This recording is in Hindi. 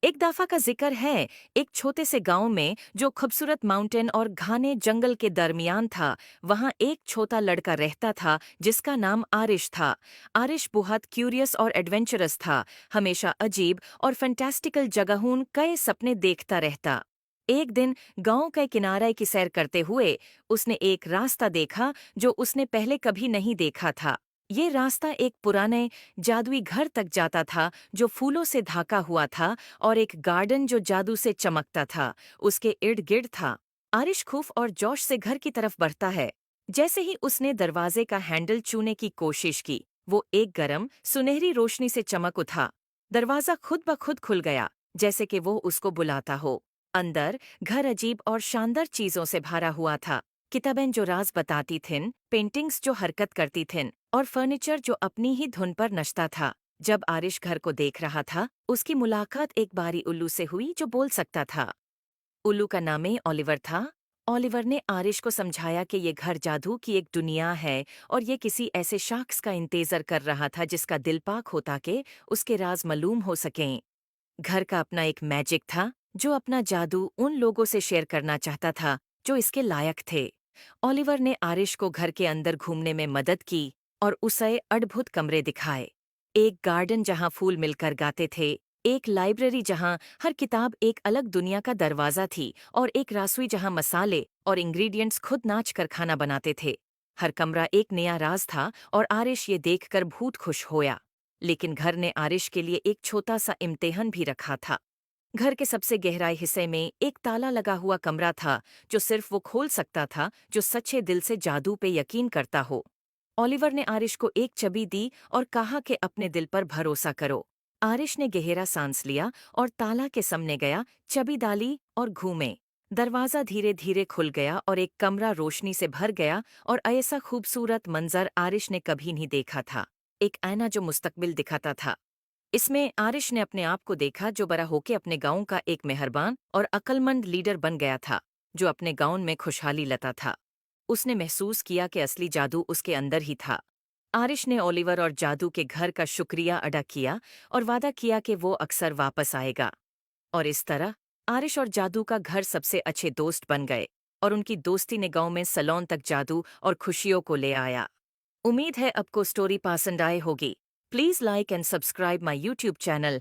एक दफा का जिक्र है, एक छोटे से गांव में जो खूबसूरत माउंटेन और घने जंगल के दरमियान था। वहां एक छोटा लड़का रहता था जिसका नाम आरिश था। आरिश बहुत क्यूरियस और एडवेंचरस था, हमेशा अजीब और फैंटास्टिकल जगहों कई सपने देखता रहता। एक दिन गांव के किनारे की सैर करते हुए उसने एक रास्ता देखा जो उसने पहले कभी नहीं देखा था। ये रास्ता एक पुराने जादुई घर तक जाता था जो फूलों से ढका हुआ था, और एक गार्डन जो जादू से चमकता था उसके इर्द गिर्द था। आरिश खूफ और जोश से घर की तरफ बढ़ता है। जैसे ही उसने दरवाजे का हैंडल छूने की कोशिश की, वो एक गरम सुनहरी रोशनी से चमक उठा। दरवाजा खुद ब खुद खुल गया, जैसे कि वो उसको बुलाता हो। अंदर घर अजीब और शानदार चीजों से भरा हुआ था। किताबें जो राज बताती थीं, पेंटिंग्स जो हरकत करती थीं, और फर्नीचर जो अपनी ही धुन पर नचता था। जब आरिश घर को देख रहा था, उसकी मुलाकात एक बारी उल्लू से हुई जो बोल सकता था। उल्लू का नाम ही ओलिवर था। ओलिवर ने आरिश को समझाया कि ये घर जादू की एक दुनिया है, और ये किसी ऐसे शख्स का इंतजार कर रहा था जिसका दिल पाक होता कि उसके राज मालूम हो सकें। घर का अपना एक मैजिक था जो अपना जादू उन लोगों से शेयर करना चाहता था जो इसके लायक थे। ओलिवर ने आरिश को घर के अंदर घूमने में मदद की और उसे अद्भुत कमरे दिखाए। एक गार्डन जहां फूल मिलकर गाते थे, एक लाइब्रेरी जहां हर किताब एक अलग दुनिया का दरवाजा थी, और एक रसोई जहां मसाले और इंग्रेडिएंट्स खुद नाच कर खाना बनाते थे। हर कमरा एक नया राज था और आरिश ये देखकर बहुत खुश होया। लेकिन घर ने आरिश के लिए एक छोटा सा इम्तिहान भी रखा था। घर के सबसे गहराई हिस्से में एक ताला लगा हुआ कमरा था जो सिर्फ वो खोल सकता था जो सच्चे दिल से जादू पे यकीन करता हो। ओलिवर ने आरिश को एक चाबी दी और कहा कि अपने दिल पर भरोसा करो। आरिश ने गहरा सांस लिया और ताला के सामने गया, चाबी डाली और घूमे। दरवाजा धीरे धीरे खुल गया और एक कमरा रोशनी से भर गया, और ऐसा खूबसूरत मंजर आरिश ने कभी नहीं देखा था। एक आईना जो मुस्तकबिल दिखाता था। इसमें आरिश ने अपने आप को देखा जो बड़ा होके अपने गांव का एक मेहरबान और अक्लमंद लीडर बन गया था, जो अपने गांव में खुशहाली लाता था। उसने महसूस किया कि असली जादू उसके अंदर ही था। आरिश ने ओलिवर और जादू के घर का शुक्रिया अदा किया और वादा किया कि वो अक्सर वापस आएगा। और इस तरह आरिश और जादू का घर सबसे अच्छे दोस्त बन गए, और उनकी दोस्ती ने गांव में सलोन तक जादू और खुशियों को ले आया। उम्मीद है आपको स्टोरी पसंद आए होगी। Please like and subscribe my YouTube channel.